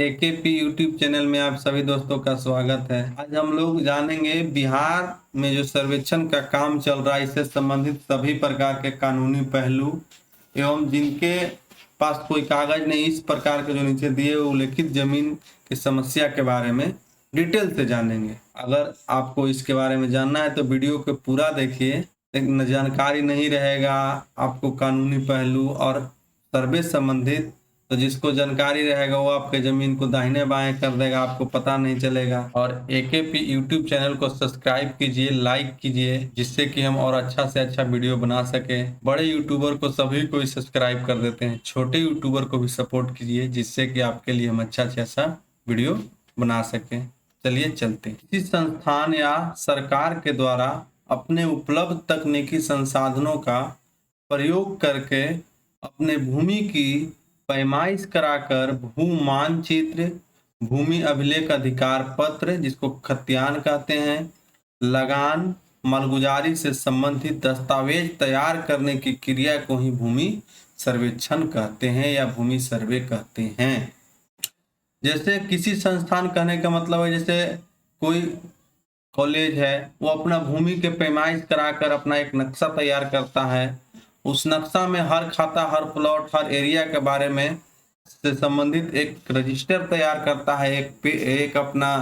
AKP YouTube channel में आप सभी दोस्तों का स्वागत है। आज हम लोग जानेंगे बिहार में जो सर्वेक्षण का काम चल रहा है, इससे संबंधित सभी प्रकार के कानूनी पहलू एवं जिनके पास कोई कागज नहीं, इस प्रकार के जो नीचे दिए हुए उल्लेखित जमीन की समस्या के बारे में डिटेल से जानेंगे। अगर आपको इसके बारे में जानना है तो वीडियो को पूरा देखिए। लेकिन जानकारी नहीं रहेगा आपको कानूनी पहलू और सर्वे संबंधित, तो जिसको जानकारी रहेगा वो आपके जमीन को दाहिने बाएं कर देगा, आपको पता नहीं चलेगा। और एकेपी यूट्यूब चैनल को सब्सक्राइब कीजिए, लाइक कीजिए, जिससे कि हम और अच्छा से अच्छा वीडियो बना सके। बड़े यूट्यूबर को सभी को सब्सक्राइब कर देते हैं, छोटे यूट्यूबर को भी सपोर्ट कीजिए, जिससे कि आपके लिए हम अच्छा से अच्छा वीडियो बना सकें। चलिए चलते हैं। किसी संस्थान या सरकार के द्वारा अपने उपलब्ध तकनीकी संसाधनों का प्रयोग करके अपने भूमि की पैमाइश कराकर भू मानचित्र, भूमि अभिलेख अधिकार पत्र जिसको खतियान कहते हैं, लगान, मालगुजारी से संबंधित दस्तावेज तैयार करने की क्रिया को ही भूमि सर्वेक्षण कहते हैं या भूमि सर्वे कहते हैं। जैसे किसी संस्थान कहने का मतलब है, जैसे कोई कॉलेज है, वो अपना भूमि के पैमाइश कराकर अपना एक नक्शा तैयार करता है। उस नक्शा में हर खाता, हर प्लॉट, हर एरिया के बारे में से संबंधित एक रजिस्टर तैयार करता है, एक अपना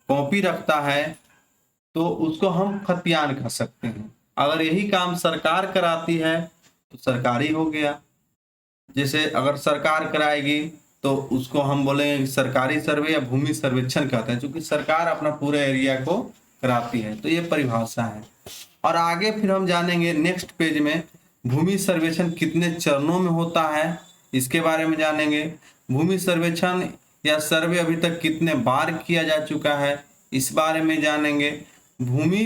कॉपी रखता है, तो उसको हम खतियान कह सकते हैं। अगर यही काम सरकार कराती है तो सरकारी हो गया। जैसे अगर सरकार कराएगी तो उसको हम बोलेंगे सरकारी सर्वे या भूमि सर्वेक्षण कहते हैं, क्योंकि सरकार अपना पूरे एरिया को कराती है। तो ये परिभाषा है। और आगे फिर हम जानेंगे नेक्स्ट पेज में भूमि सर्वेक्षण कितने चरणों में होता है, इसके बारे में जानेंगे। भूमि सर्वेक्षण या सर्वे अभी तक कितने बार किया जा चुका है, इस बारे में जानेंगे। भूमि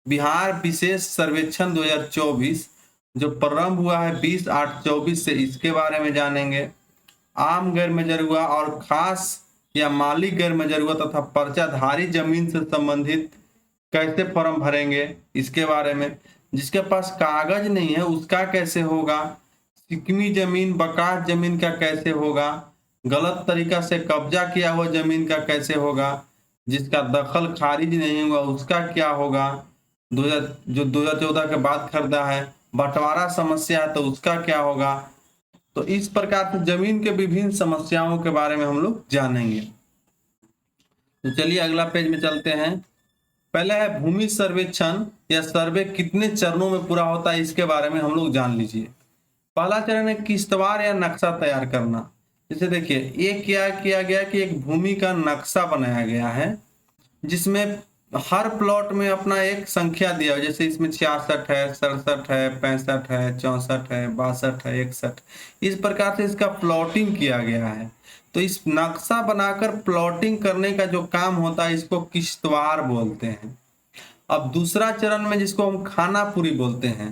बिहार विशेष सर्वेक्षण 2024 जो प्रारंभ हुआ है 20/8/24 से, इसके बारे में जानेंगे। आम गैर मजरूआ और खास या मालिक गैर मजरूआ तथा पर्चाधारी जमीन से संबंधित कैसे फॉर्म भरेंगे, इसके बारे में। जिसके पास कागज नहीं है उसका कैसे होगा, सिकमी जमीन, बकास जमीन का कैसे होगा, गलत तरीका से कब्जा किया हुआ जमीन का कैसे होगा, जिसका दखल खारिज नहीं हुआ उसका क्या होगा, जो 2014 के बाद खरीदा है, बंटवारा समस्या है तो उसका क्या होगा। तो इस प्रकार से जमीन के विभिन्न समस्याओं के बारे में हम लोग जानेंगे। तो चलिए अगला पेज में चलते हैं। पहले है भूमि सर्वेक्षण या सर्वे कितने चरणों में पूरा होता है, इसके बारे में हम लोग जान लीजिए। पहला चरण है किश्तवार या नक्शा तैयार करना। जैसे देखिए ये क्या किया गया कि एक भूमि का नक्शा बनाया गया है, जिसमें हर प्लॉट में अपना एक संख्या दिया हो। जैसे इसमें 66 है, 67 है, 65 है, 64 है, 62 है, 61, इस प्रकार से इसका प्लॉटिंग किया गया है। तो इस नक्शा बनाकर प्लॉटिंग करने का जो काम होता है इसको किश्तवार बोलते हैं। अब दूसरा चरण में जिसको हम खानापुरी बोलते हैं,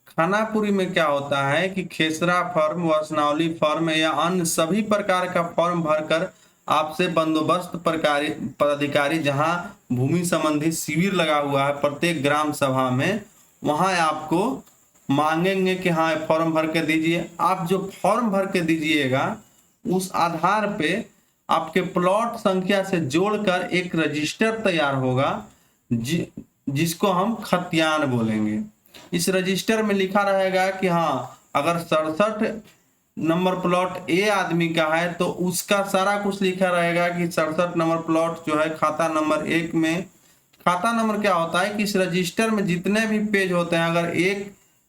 खानापुरी में क्या होता है कि खेसरा फॉर्म, वसनौली फॉर्म या अन्य सभी प्रकार का फॉर्म भरकर आपसे बंदोबस्त पदाधिकारी जहां भूमि संबंधी शिविर लगा हुआ है प्रत्येक ग्राम सभा में, वहां आपको मांगेंगे कि हाँ फॉर्म भर के दीजिए। आप जो फॉर्म भर के दीजिएगा उस आधार पे आपके प्लॉट संख्या से जोड़कर एक रजिस्टर तैयार होगा, जिसको हम खतियान बोलेंगे। इस रजिस्टर में लिखा रहेगा कि हाँ अगर 67 नंबर प्लॉट ए आदमी का है तो उसका सारा कुछ लिखा रहेगा कि 67 नंबर प्लॉट जो है खाता नंबर 1 में। खाता नंबर क्या होता है कि इस रजिस्टर में जितने भी पेज होते हैं, अगर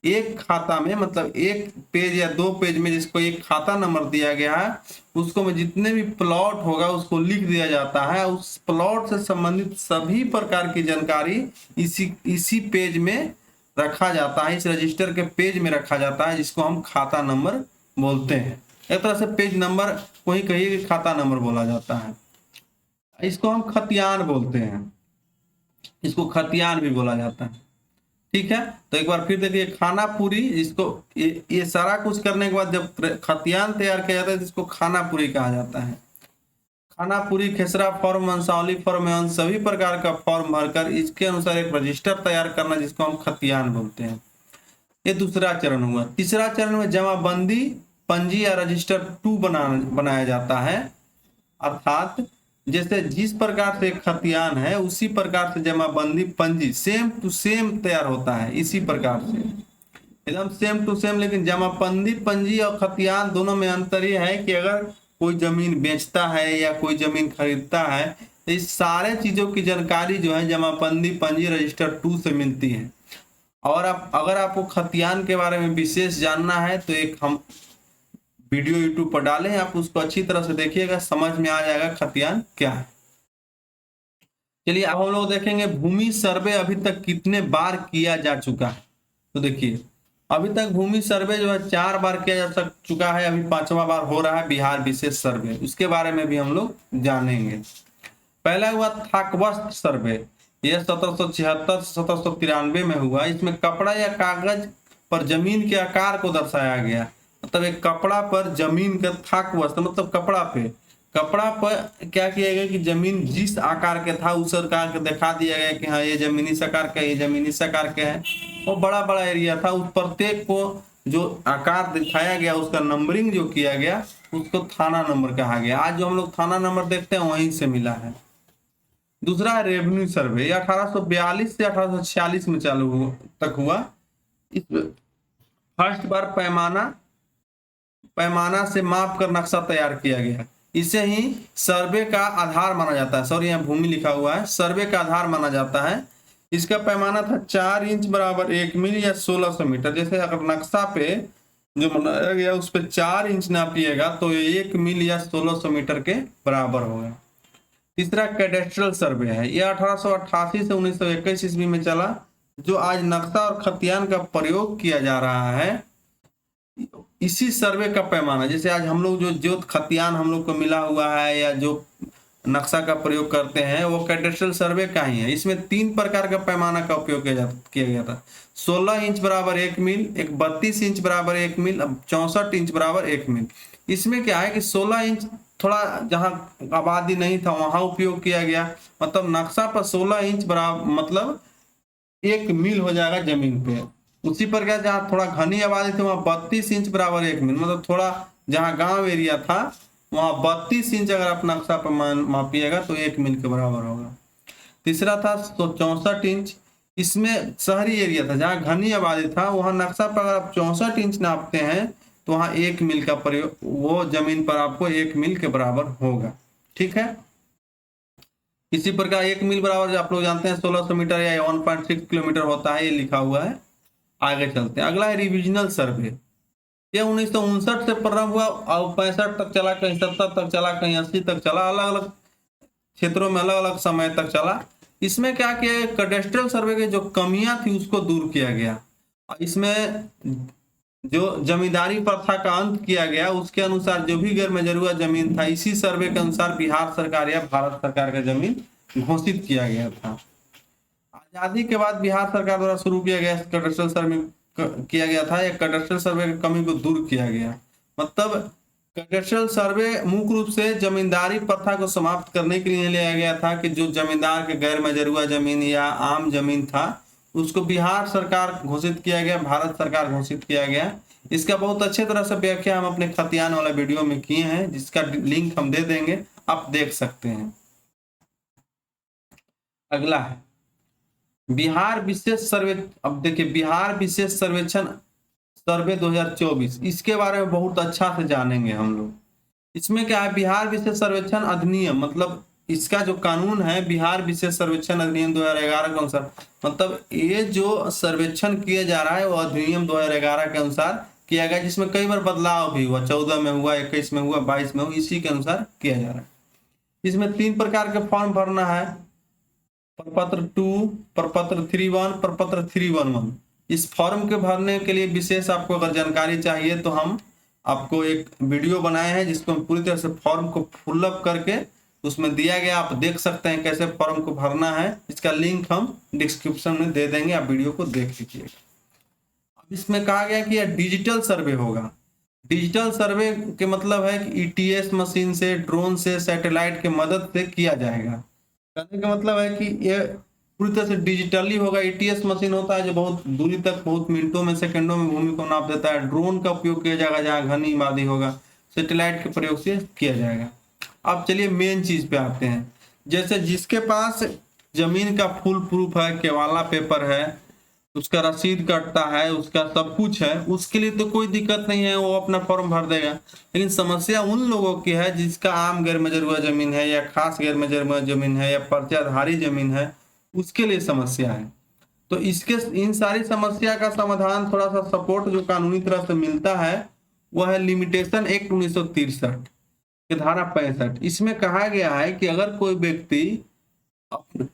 एक खाता में मतलब एक पेज या 2 पेज में जिसको एक खाता नंबर दिया गया है, उसको में जितने भी प्लॉट होगा उसको लिख दिया जाता है। उस प्लॉट से संबंधित सभी प्रकार की जानकारी इसी पेज में रखा जाता है, इस रजिस्टर के पेज में रखा जाता है, जिसको हम खाता नंबर बोलते हैं। एक तरह से पेज नंबर को ही कहिए कि खाता नंबर बोला जाता है। इसको हम खतियान बोलते हैं, इसको खतियान भी बोला जाता है। ठीक है, तो एक बार फिर देखिए खानापुरी, जिसको ये सारा कुछ करने के बाद जब खतियान तैयार किया जाता है जिसको खानापुरी कहा जाता है। खानापुरी खेसरा फॉर्म, वंशावली फॉर्म एवं सभी प्रकार का फॉर्म भरकर इसके अनुसार एक रजिस्टर तैयार करना, जिसको हम खतियान बोलते हैं। ये दूसरा चरण हुआ। तीसरा चरण में जमाबंदी, पंजी या रजिस्टर 2 बनाया जाता है। अर्थात जैसे जिस प्रकार से खतियान है उसी प्रकार से जमाबंदी पंजी सेम टू सेम तैयार होता है, इसी प्रकार से एकदम सेम टू सेम। लेकिन जमाबंदी पंजी और खतियान दोनों में अंतर यह है कि अगर कोई जमीन बेचता है या कोई जमीन खरीदता है तो इस सारे चीजों की जानकारी जो है जमाबंदी पंजी रजिस्टर 2 से मिलती है। और अगर आपको खतियान के बारे में विशेष जानना है तो एक हम वीडियो यूट्यूब पर डाले हैं, आप उसको अच्छी तरह से देखिएगा, समझ में आ जाएगा खतियान क्या है। चलिए अब हम लोग देखेंगे भूमि सर्वे अभी तक कितने बार किया जा चुका है। तो देखिए अभी तक भूमि सर्वे जो है 4 बार किया जा चुका है, अभी 5वां बार हो रहा है बिहार विशेष सर्वे, उसके बारे में भी हम लोग जानेंगे। पहला हुआ थाकवस्त सर्वे, यह 1776 1793 में हुआ। इसमें कपड़ा या कागज पर जमीन के आकार को दर्शाया गया, मतलब एक कपड़ा पर जमीन का थाकवस्त मतलब कपड़ा पर क्या किया गया कि जमीन जिस आकार के था उस आकार के दिखा दिया गया कि हाँ ये जमीनी इस आकार का, ये जमीनी इस आकार के है। वो बड़ा बड़ा एरिया था, उस प्रत्येक को जो आकार दिखाया गया उसका नंबरिंग जो किया गया उसको थाना नंबर कहा गया। आज जो हम लोग थाना नंबर देखते हैं वहीं से मिला है। दूसरा है रेवेन्यू सर्वे, ये 1842 से 1846 में चालू तक हुआ। इस फर्स्ट बार पैमाना से माप कर नक्शा तैयार किया गया, इसे ही सर्वे का आधार माना जाता है। सॉरी यहाँ भूमि लिखा हुआ है, सर्वे का आधार माना जाता है। इसका पैमाना था 4 इंच बराबर 1 मील या 1600 मीटर। जैसे अगर नक्शा पे जो बनाया गया उस पर 4 इंच नापिएगा तो ये 1 मील या 1600 मीटर के बराबर होगा। तीसरा कैडेस्ट्रल सर्वे है, यह 1888 से 1921 ईस्वी में चला। जो आज नक्शा और खतियान का प्रयोग किया जा रहा है इसी सर्वे का पैमाना, जैसे आज हम लोग जो खतियान हम लोग को मिला हुआ है या जो नक्शा का प्रयोग करते हैं वो कैडेस्ट्रल सर्वे का ही है। इसमें 3 प्रकार का पैमाना का उपयोग किया गया था। 16 इंच बराबर 1 मील, एक 32 इंच बराबर 1 मील, 64 इंच बराबर 1 मील। इसमें क्या है कि 16 इंच थोड़ा जहां आबादी नहीं था वहां उपयोग किया गया, मतलब नक्शा पर 16 इंच बराबर मतलब 1 मील हो जाएगा जमीन पे। उसी पर क्या जहाँ थोड़ा घनी आबादी थी वहां 32 इंच बराबर 1 मील, मतलब थोड़ा जहाँ गांव एरिया था वहां 32 इंच अगर आप नक्शा पर मापिएगा तो 1 मील के बराबर होगा। तीसरा था 64 इंच, इसमें शहरी एरिया था जहाँ घनी आबादी था वहां नक्शा पर अगर आप 64 इंच नापते हैं तो वहां 1 मील का प्रयोग, वो जमीन पर आपको 1 मील के बराबर होगा। ठीक है, इसी प्रकार 1 मील बराबर आप लोग जानते हैं 1600 मीटर या 1.6 किलोमीटर होता है, ये लिखा हुआ है। आगे चलते हैं, अगला है रिविजनल सर्वे। यह 1959 से प्रारंभ हुआ और 65 तक चला, कहीं 70 तक चला, कहीं 80 तक चला, अलग अलग क्षेत्रों में अलग अलग समय तक चला। इसमें क्या किया, कैडेस्ट्रल सर्वे की जो कमियां थी उसको दूर किया गया। इसमें जो जमींदारी प्रथा का अंत किया गया उसके अनुसार जो भी गैर मजरूआ जमीन था इसी सर्वे के अनुसार बिहार सरकार या भारत सरकार का जमीन घोषित किया गया था। आजादी के बाद बिहार सरकार द्वारा शुरू किया गया कैडेस्ट्रल सर्वे किया गया था, या कैडेस्ट्रल सर्वे की कमी को दूर किया गया। मतलब कैडेस्ट्रल सर्वे मुख्य रूप से जमींदारी प्रथा को समाप्त करने के लिए लिया गया था कि जो जमींदार के गैर मजरूआ जमीन या आम जमीन था उसको बिहार सरकार घोषित किया गया, भारत सरकार घोषित किया गया। इसका बहुत अच्छे तरह से व्याख्या हम अपने खतियान वाला वीडियो में किए हैं, जिसका लिंक हम दे देंगे, आप देख सकते हैं। अगला है बिहार विशेष सर्वे। अब देखिए बिहार विशेष सर्वेक्षण सर्वे 2024, इसके बारे में बहुत अच्छा से जानेंगे हम लोग। इसमें क्या है, बिहार विशेष सर्वेक्षण अधिनियम, मतलब इसका जो कानून है बिहार विशेष सर्वेक्षण अधिनियम 2011 के अनुसार, मतलब ये जो सर्वेक्षण किया जा रहा है वो अधिनियम 2011 के अनुसार किया गया, जिसमें कई बार बदलाव भी हुआ, 14 में हुआ, 21 में हुआ, 22 में हुआ, इसी के अनुसार किया जा रहा है। इसमें 3 प्रकार के फॉर्म भरना है, प्रपत्र 2, प्रपत्र 3.1, प्रपत्र 3.11। इस फॉर्म के भरने के लिए विशेष आपको अगर जानकारी चाहिए तो हम आपको एक वीडियो बनाए हैं जिसको हम पूरी तरह से फॉर्म को फुलअप करके उसमें दिया गया, आप देख सकते हैं कैसे फॉर्म को भरना है। इसका लिंक हम डिस्क्रिप्शन में दे देंगे, आप वीडियो को देख लीजिएगा। अब इसमें कहा गया कि यह डिजिटल सर्वे होगा। डिजिटल सर्वे के मतलब है कि ईटीएस मशीन से, ड्रोन से, सैटेलाइट के मदद से किया जाएगा। कहने का मतलब है कि ये पूरी तरह से डिजिटली होगा। ईटीएस मशीन होता है जो बहुत दूरी तक बहुत मिनटों में, सेकंडों में भूमि को नाप देता है। ड्रोन का उपयोग किया जाएगा जहाँ घनी आबादी होगा। सैटेलाइट के प्रयोग से किया जाएगा। अब चलिए मेन चीज पे आते हैं। जैसे जिसके पास जमीन का फुल प्रूफ है, केवाला पेपर है, उसका रसीद कटता है, उसका सब कुछ है, उसके लिए तो कोई दिक्कत नहीं है, वो अपना फॉर्म भर देगा। लेकिन समस्या उन लोगों की है जिसका आम गैर मजरूआ जमीन है, या खास गैर मजरूआ जमीन है, या पर्चाधारी जमीन है, उसके लिए समस्या है। तो इसके इन सारी समस्या का समाधान, थोड़ा सा सपोर्ट जो कानूनी तरह से मिलता है, वह है लिमिटेशन एक्ट 1963 के धारा 65। इसमें कहा गया है कि अगर कोई व्यक्ति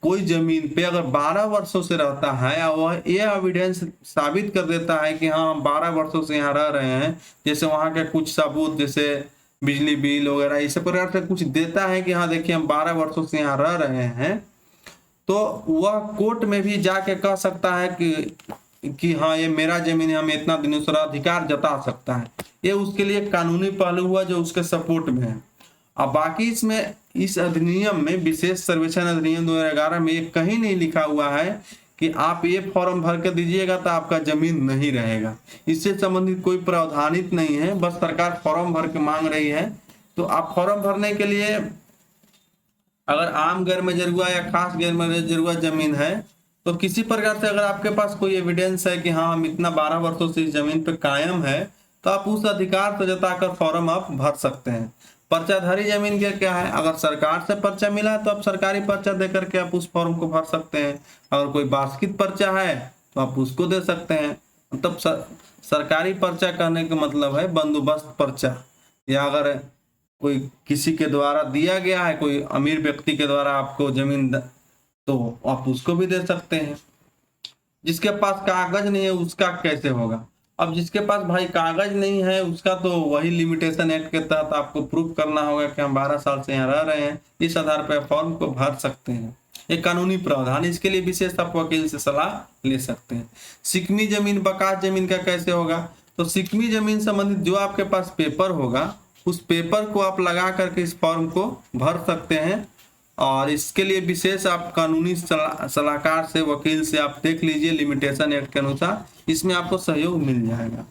कोई जमीन पे अगर 12 वर्षों से रहता है और वह ये एविडेंस साबित कर देता है कि हाँ हम 12 वर्षों से यहाँ रह रहे हैं, जैसे वहाँ के कुछ सबूत, जैसे बिजली बिल वगैरह इस प्रकार से कुछ देता है कि हाँ देखिए हम 12 वर्षों से यहाँ रह रहे हैं, तो वह कोर्ट में भी जाके कह सकता है कि हाँ ये मेरा जमीन है, हमें इतना दिनों से अधिकार जता सकता है। ये उसके लिए कानूनी पहलू हुआ जो उसके सपोर्ट में है। अब बाकी इसमें इस अधिनियम में, विशेष सर्वेक्षण अधिनियम 2011 में, ये कहीं नहीं लिखा हुआ है कि आप ये फॉर्म भर के दीजिएगा तो आपका जमीन नहीं रहेगा। इससे संबंधित कोई प्रावधानित नहीं है, बस सरकार फॉर्म भर के मांग रही है। तो आप फॉर्म भरने के लिए अगर आम गैर मजरूआ या खास गैर मजरूआ जमीन है, तो किसी प्रकार से अगर आपके पास कोई एविडेंस है कि हाँ हम इतना 12 वर्षों से इस जमीन पे कायम है, तो आप उस अधिकार को जताकर फॉर्म आप भर सकते हैं। पर्चाधारी जमीन के क्या है, अगर सरकार से पर्चा मिला तो आप सरकारी पर्चा दे करके आप उस फॉर्म को भर सकते हैं। अगर कोई वार्षिक पर्चा है तो आप उसको दे सकते हैं। मतलब सरकारी पर्चा कहने का मतलब है बंदोबस्त पर्चा, या अगर कोई किसी के द्वारा दिया गया है, कोई अमीर व्यक्ति के द्वारा आपको जमीन, तो आप उसको भी दे सकते हैं। जिसके पास कागज नहीं है उसका कैसे होगा? अब जिसके पास भाई कागज नहीं है उसका तो वही लिमिटेशन एक्ट के तहत आपको प्रूफ करना होगा कि हम 12 साल से यहाँ रह रहे हैं, इस आधार पर फॉर्म को भर सकते हैं। एक कानूनी प्रावधान, इसके लिए विशेष आप वकील से सलाह ले सकते हैं। सिकमी जमीन, बकास जमीन का कैसे होगा? तो सिकमी जमीन संबंधित जो आपके पास पेपर होगा, उस पेपर को आप लगा करके इस फॉर्म को भर सकते हैं। और इसके लिए विशेष आप कानूनी सलाहकार से, वकील से आप देख लीजिए लिमिटेशन एक्ट के अनुसार, इसमें आपको सहयोग मिल जाएगा।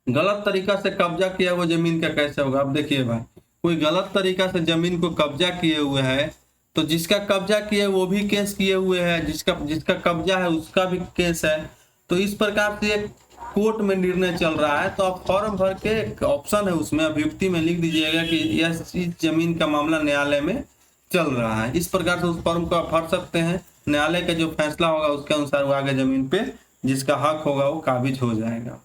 गलत तरीका से कब्जा किया हुआ जमीन का कैसे होगा? अब देखिए भाई, कोई गलत तरीका से जमीन को कब्जा किए हुए है, तो जिसका कब्जा किए वो भी केस किए हुए है, जिसका कब्जा है उसका भी केस है। तो इस प्रकार से एक कोर्ट में निर्णय चल रहा है। तो आप फॉर्म भर के, एक ऑप्शन है उसमें, अभियुक्ति में लिख दीजिएगा कि यह इस जमीन का मामला न्यायालय में चल रहा है। इस प्रकार से उस फॉर्म को आप भर सकते हैं। न्यायालय का जो फैसला होगा उसके अनुसार वो आगे जमीन पे जिसका हक होगा वो काबिज हो जाएगा।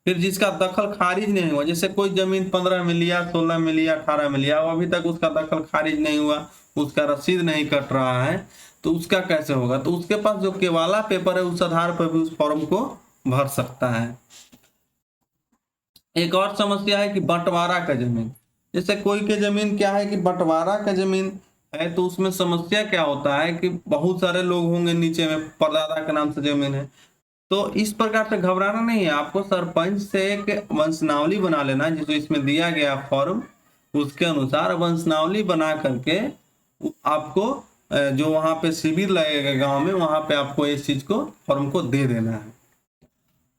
फिर जिसका दखल खारिज नहीं हुआ, जैसे कोई जमीन 15 में लिया, 16 में लिया, 18 में लिया, वो अभी तक उसका दखल खारिज नहीं हुआ, उसका रसीद नहीं कट रहा है, तो उसका कैसे होगा? तो उसके पास जो केवाला पेपर है उस आधार पर भी उस फॉर्म को भर सकता है। एक और समस्या है कि बंटवारा का जमीन, जैसे कोई के जमीन क्या है कि बंटवारा का जमीन है, तो उसमें समस्या क्या होता है कि बहुत सारे लोग होंगे, नीचे में परदादा के नाम से जमीन है। तो इस प्रकार से घबराना नहीं है, आपको सरपंच से एक वंशनावली बना लेना है, जिसको इसमें दिया गया फॉर्म, उसके अनुसार वंशनावली बना करके आपको जो वहां पे शिविर लगेगा गांव में, वहां पे आपको इस चीज को, फॉर्म को दे देना है।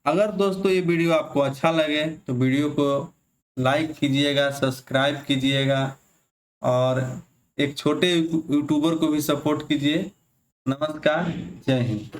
अगर दोस्तों ये वीडियो आपको अच्छा लगे तो वीडियो को लाइक कीजिएगा, सब्सक्राइब कीजिएगा, और एक छोटे यूट्यूबर को भी सपोर्ट कीजिए। नमस्कार, जय हिंद।